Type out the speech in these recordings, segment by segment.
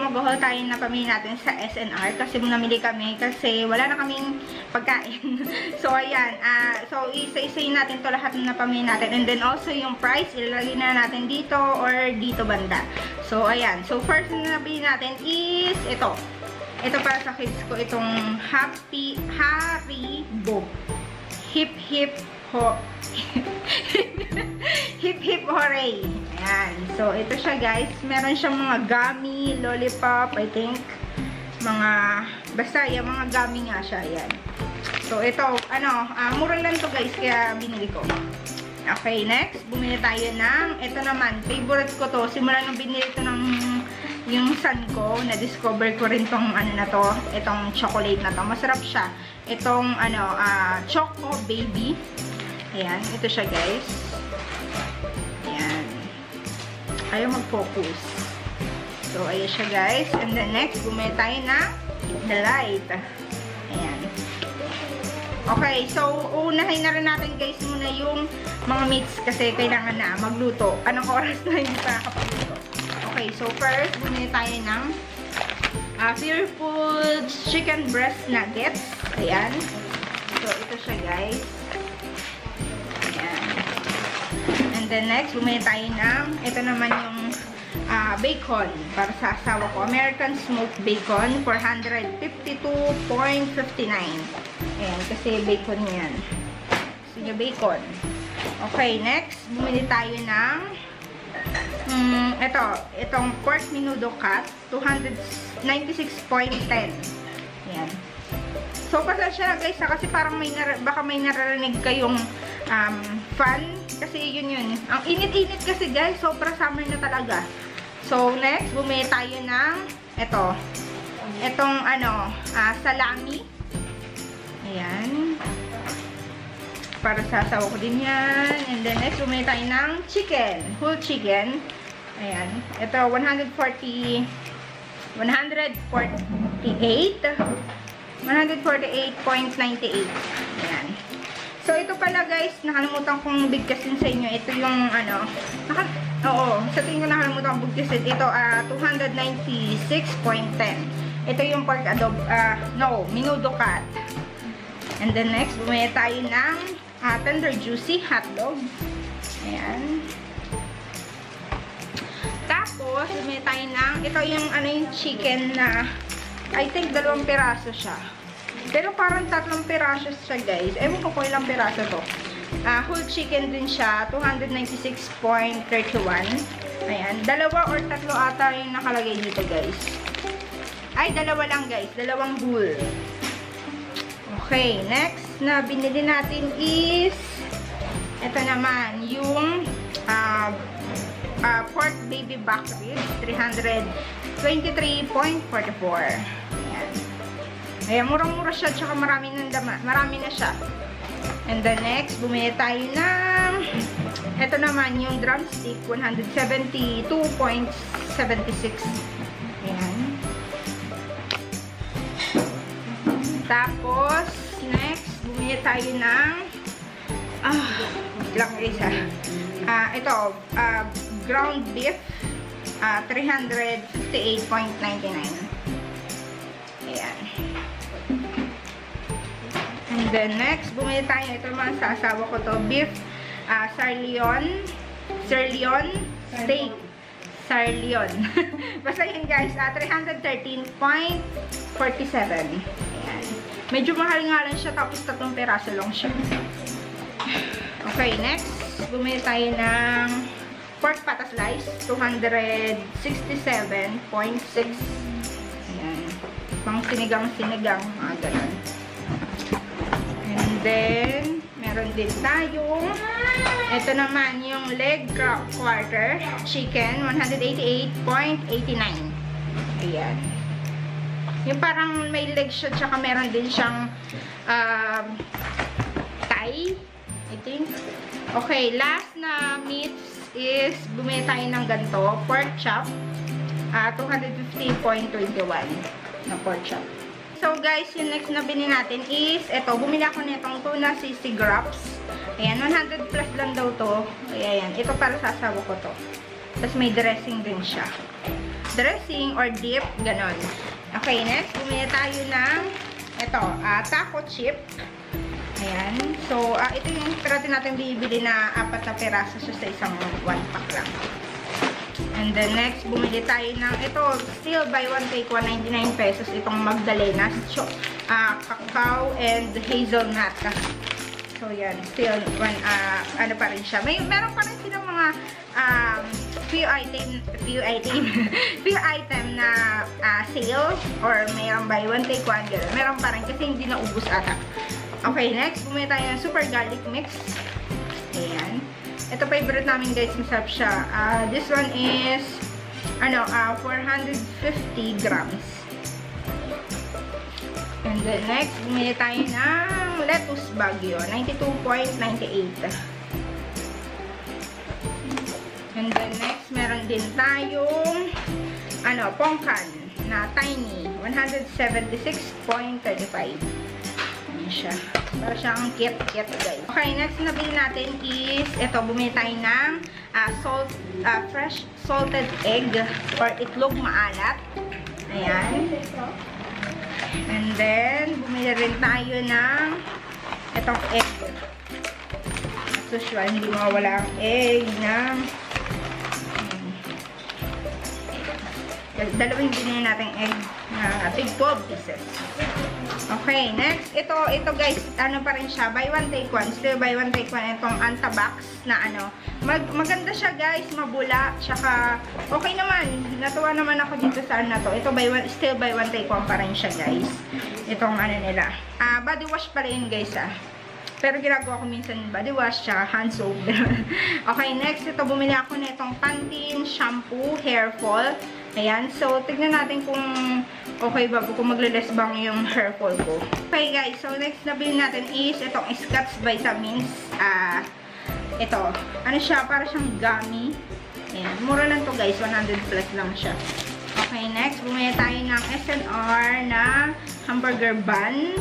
mag-haul tayo na pamili natin sa SNR kasi namili kami kasi wala na kaming pagkain. So, ayan. So, isa-isayin natin to lahat na pamili natin. And then, also, yung price, ilalagay na natin dito or dito banda. So, ayan. So, first na nabili natin is ito. Ito para sa kids ko. Itong Haribo. Hip Hip Ho. Hip Hip Hooray. Ayan. So, ito siya guys. Meron siyang mga gummy, lollipop, I think. Basta yung mga gummy nga siya. Ayan. So, ito, mura lang to guys, kaya binili ko. Okay, next, bumili tayo ng, ito naman, favorite ko to. Simula nung binili to ng yung son ko, na-discover ko rin tong, na to, itong chocolate na to. Masarap siya. Itong, Choco Baby. Ayan, ito siya guys. Ayan. Ayaw mag-focus. So, ayan siya guys. And then next, bumili tayo ng Delight. Ayan. Okay, so, unahin na rin natin guys muna yung mga meats kasi kailangan na magluto. Anong oras na hindi pa nakapagluto? Okay, so first, bumili tayo ng Fear Foods Chicken Breast Nuggets. Ayan. So, ito siya guys. Ayan. And then next, bumili tayo ng, ito naman yung bacon para sa asawa ko. American Smoked Bacon for 152.59. Ayan, kasi bacon yan. Gusto nyo bacon. Okay, next, bumili tayo ng itong pork menudo cut, 296.10. Ayan. So, pasensya na guys, kasi parang baka may naririnig kayong fan. Kasi yun. Ang init-init kasi guys, sobra summer na talaga. So, next, bumili tayo ng itong salami. Ayan. Para sa asawa ko din yan. And then next, bumili tayo ng chicken. Whole chicken. Ayan. Ito, 148. 148.98. Ayan. So, ito pala guys, nakalimutan kong bigkasin sa inyo. Ito yung sa tingin ko nakalimutan kong bigkasin. Ito, 296.10. Ito yung pork menudo cut. And then next, bumili tayo ng tender juicy hotdog. Ayan. Tapos, bumili tayo ng, ito yung yung chicken na, I think 2 piraso siya. Pero parang 3 piraso siya guys. Ewan ko ilang piraso to. Whole chicken din siya, 296.31. Ayan. 2 or 3 ata yung nakalagay dito guys. Ay, 2 lang guys. 2 whole. Okay, next na binili natin is ito naman, yung pork baby back ribs, 323.44. Ayan. Ayan, murang-mura siya, tsaka marami na siya. And the next, bumili tayo ng ito naman, yung drumstick, 172.76. Ayan. Tapos, next, bumili tayo ng ground beef, 358.99. Ayan. And then next, bumili tayo, ito naman sa asawa ko to, beef, sirloin steak. Sirloin. Basta yun guys, 313.47. Ayan. Medyo mahal nga lang siya, tapos 3 peraso lang siya. Okay, next, bumili tayo ng pork pata slice, 267.6. Ayan. Pang sinigang, mga ganun. And then, meron din tayong, ito naman, yung leg quarter chicken, 188.89. Ayan. Yung parang may leg siya, tsaka meron din siyang thigh, I think. Okay, last na meats is, bumili tayo ng ganito, pork chop, 250.21 na pork chop. So guys, yung next na binili natin is, ito, bumili ako nitong tuna sisig wraps. Ayan, 100 plus lang daw to. Ayan, ito para sa asawa ko to. Tapos may dressing din siya. dressing or dip, ganon. Okay, next, bumili tayo ng ito, taco chip. Ayan. So, ito yung piratin natin bibili na 4 na peraso siya sa isang 1 pack lang. And then next, bumili tayo ng ito, still buy one take 199 pesos. Itong Magdalenas, cacao and hazelnut. So, yan. Still, ano pa rin siya. Meron pa rin silang mga few item na sale or mayroon buy one take one. Meron pa rin kasi hindi na ubus ata. Okay, next, bumili tayo ng super garlic mix. Ayan. Ito, favorite namin guys, masarap siya. This one is, 450 grams. And then next, bumili tayo ng lettuce bagyo, 92.98. And then next, meron din tayong, pongkan na tiny, 176.35. Siya. Para siyang kit guys. Okay, next na bilhin natin is ito, bumili tayo ng fresh salted egg or itlog maalat. Ayan. And then, bumili rin tayo ng itong egg. As usual, hindi mawala ang egg ng dalawang binili natin egg na big 12 pieces. Okay, next, ito guys, pa rin siya, buy one take one, still buy one take one, itong Antabox na maganda siya guys, mabula, tsaka, okay naman, natuwa naman ako dito sa na to, ito still buy one take one pa rin siya guys, itong nila, body wash pala yun guys pero ginagawa ko minsan body wash, tsaka hand soap. Okay, next, ito, bumili ako na itong Pantene shampoo, hair fall. Ayan, so, tignan natin kung okay ba, kung magle-less bang yung hair fall ko. Okay guys, so next na bilhin natin is itong Scotts Vitamins. Ito, siya, para siyang gummy. Ayan, mura lang to guys, 100 plus lang siya. Okay, next, bumili tayo ng SNR na hamburger bun,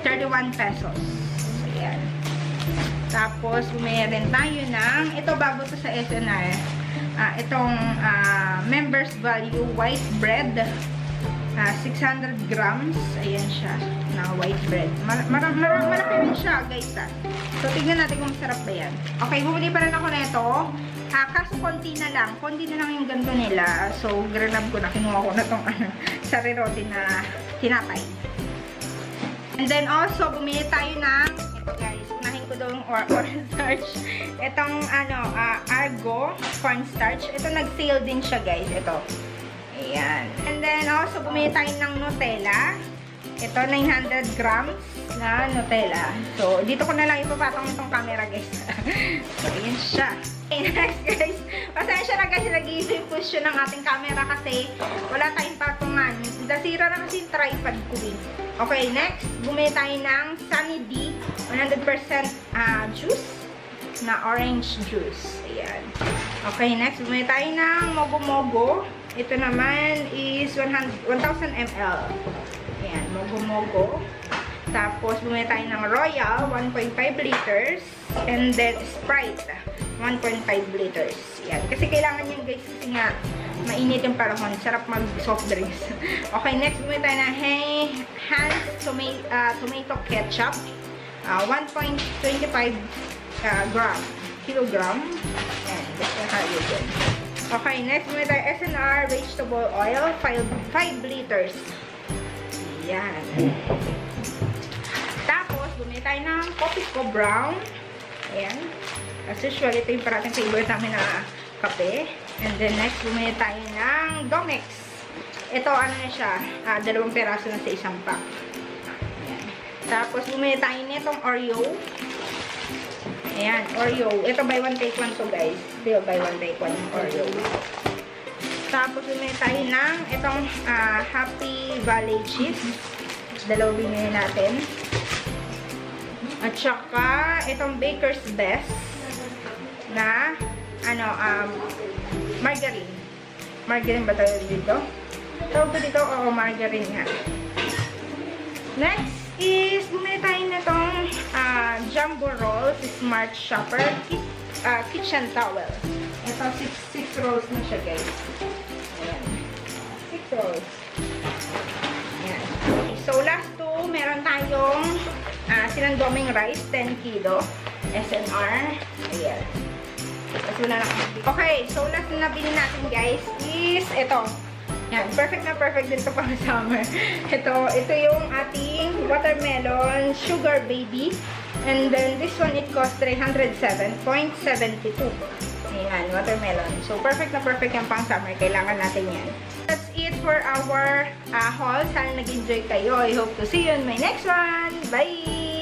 31 pesos. Ayan. Tapos, bumili rin tayo ng, ito bago to sa SNR, itong members value white bread, 600 grams. Ayan siya, na white bread. Malaki rin siya guys So, tignan natin kung masarap ba yan. Okay, bumili pa rin ako na ito. Kaso konti na lang yung ganito nila. So, granab ko na, kinuha ko na itong sarirote na tinapay. And then also, bumili tayo ng, ito guys, unahin ko daw yung cornstarch. Itong, Argo cornstarch. Ito, nag-sale din siya guys. Ito. Ayan. And then also, bumili tayo ng Nutella. Ito, 900 grams na Nutella. So, dito ko na lang ipapatong itong camera guys. So, ayan siya. Okay, next guys. Pasensya na guys, nag-iisip push yun ng ating camera kasi wala tayong patungan. Dasira na kasi yung tripod ko eh. Okay, next, bumili tayo ng Sunny D 100% juice na orange juice. Ayan. Okay, next, bumili tayo ng Mogo Mogo. Ito naman is 1,000 ml. Ayan, Mogo Mogo. Tapos, bumili tayo ng Royal 1.5 liters. And then, Sprite 1.5 liters. Ayan. Kasi kailangan yan guys kasi nga mainit yung panahon. Sarap mag soft drinks. Okay, next bumili tayo ng Hans tomato ketchup. 1.25 kilogram. Ayan. Okay, next bumili tayo SNR vegetable oil. 5 liters. Ayan. Tapos, bumili tayo ng Coffee Co Brown. Ayan. As usual, ito yung parating favorite namin na kape. And then next, bumili tayo ng Domex. Ito, na siya, 2 peraso na sa isang pack. Ayan. Tapos, bumili tayo nitong Oreo. Ayan, Oreo. Ito, buy one take one to guys. Still, buy one take one yung Oreo. Tapos, bumili tayo ng itong Happy Valley cheese. 2 binili natin. At saka, itong Baker's Best na, margarine. Margarine ba tayo dito? Tawag ko dito, oo, margarine nga. Next is, bumili tayo na itong Jumbo Rolls Smart Shopper Kitchen Towel. Ito, 6 rolls na siya, guys. Ayan. pesos. Ayan. So, last two, meron tayong sinangdoming rice, 10 kilo. SNR. Ayan. Tapos wala na. Okay, so last na nabili natin guys is ito. Yan, perfect na perfect din to pang summer. Ito yung ating watermelon sugar baby. And then this one it costs 307.72. Ayan, watermelon. So perfect na perfect yung pang summer. Kailangan natin yan. That's it for our haul. Sana nag-enjoy kayo. I hope to see you in my next one. Bye!